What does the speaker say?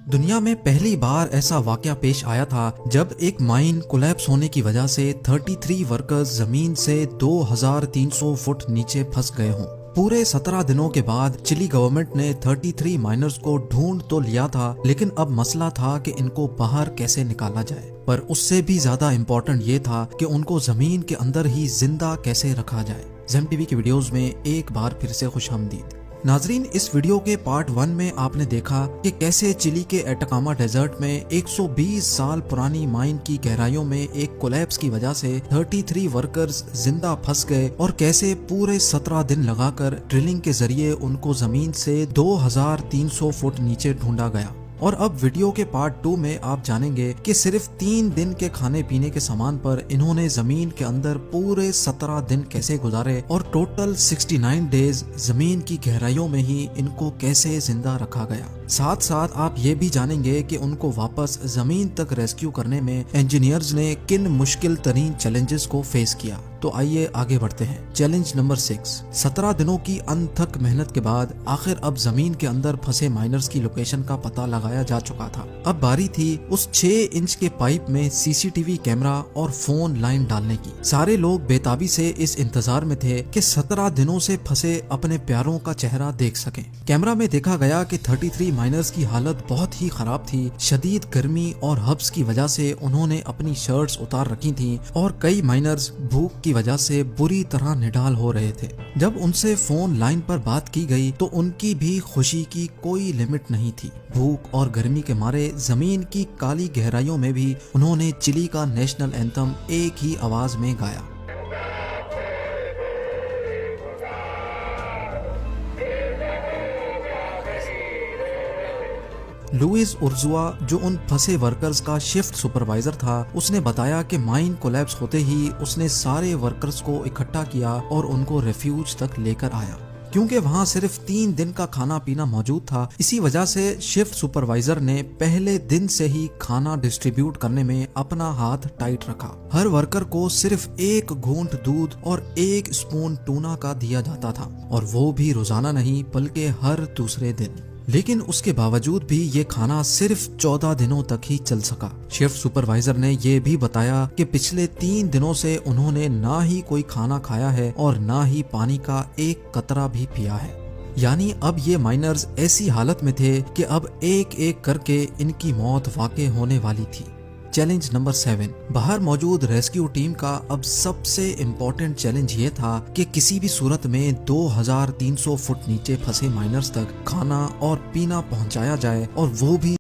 दुनिया में पहली बार ऐसा वाकया पेश आया था जब एक माइन कोलैप्स होने की वजह से 33 वर्कर्स जमीन से 2300 फुट नीचे फंस गए हों। पूरे 17 दिनों के बाद चिली गवर्नमेंट ने 33 माइनर्स को ढूंढ तो लिया था, लेकिन अब मसला था कि इनको बाहर कैसे निकाला जाए। पर उससे भी ज्यादा इम्पोर्टेंट ये था कि उनको जमीन के अंदर ही जिंदा कैसे रखा जाए। ज़ेम टीवी की वीडियोस में एक बार फिर से खुशामदीद। नाजरीन, इस वीडियो के पार्ट 1 में आपने देखा कि कैसे चिली के एटाकामा डेजर्ट में 120 साल पुरानी माइन की गहराइयों में एक कोलैप्स की वजह से 33 वर्कर्स जिंदा फंस गए और कैसे पूरे 17 दिन लगाकर ड्रिलिंग के जरिए उनको जमीन से 2300 फुट नीचे ढूंढा गया। और अब वीडियो के पार्ट 2 में आप जानेंगे कि सिर्फ 3 दिन के खाने पीने के सामान पर इन्होंने जमीन के अंदर पूरे 17 दिन कैसे गुजारे और टोटल 69 डेज जमीन की गहराइयों में ही इनको कैसे जिंदा रखा गया। साथ साथ आप ये भी जानेंगे कि उनको वापस जमीन तक रेस्क्यू करने में इंजीनियर्स ने किन मुश्किल तरीन चैलेंजेस को फेस किया। तो आइए आगे बढ़ते हैं। Challenge number 6। 17 दिनों की अनथक मेहनत के बाद आखिर अब जमीन के अंदर फंसे माइनर्स की लोकेशन का पता लगाया जा चुका था। अब बारी थी उस 6 इंच के पाइप में सीसीटीवी कैमरा और फोन लाइन डालने की। सारे लोग बेताबी से इस इंतजार में थे कि 17 दिनों से फंसे अपने प्यारों का चेहरा देख सकें। कैमरा में देखा गया कि 33 माइनर्स की हालत बहुत ही खराब थी। शदीद गर्मी और हब्स की वजह से उन्होंने अपनी शर्ट्स उतार रखी थी और कई माइनर्स भूख की वजह से बुरी तरह निढाल हो रहे थे। जब उनसे फोन लाइन पर बात की गई तो उनकी भी खुशी की कोई लिमिट नहीं थी। भूख और गर्मी के मारे जमीन की काली गहराइयों में भी उन्होंने चिली का नेशनल एंथम एक ही आवाज में गाया। लुइस उर्जुआ, जो उन फंसे वर्कर्स का शिफ्ट सुपरवाइजर था, उसने बताया कि माइन कोलैप्स होते ही उसने सारे वर्कर्स को इकट्ठा किया और उनको रेफ्यूज तक लेकर आया। क्योंकि वहां सिर्फ 3 दिन का खाना पीना मौजूद था, इसी वजह से शिफ्ट सुपरवाइजर ने पहले दिन से ही खाना डिस्ट्रीब्यूट करने में अपना हाथ टाइट रखा। हर वर्कर को सिर्फ 1 घूंट दूध और 1 स्पून टूना का दिया जाता था, और वो भी रोजाना नहीं बल्कि हर दूसरे दिन। लेकिन उसके बावजूद भी ये खाना सिर्फ 14 दिनों तक ही चल सका। शिफ्ट सुपरवाइजर ने ये भी बताया कि पिछले 3 दिनों से उन्होंने ना ही कोई खाना खाया है और ना ही पानी का एक कतरा भी पिया है। यानी अब ये माइनर्स ऐसी हालत में थे कि अब एक एक करके इनकी मौत वाक़ई होने वाली थी। Challenge number 7। बाहर मौजूद रेस्क्यू टीम का अब सबसे इम्पोर्टेंट चैलेंज ये था कि किसी भी सूरत में 2300 फुट नीचे फंसे माइनर्स तक खाना और पीना पहुंचाया जाए, और वो भी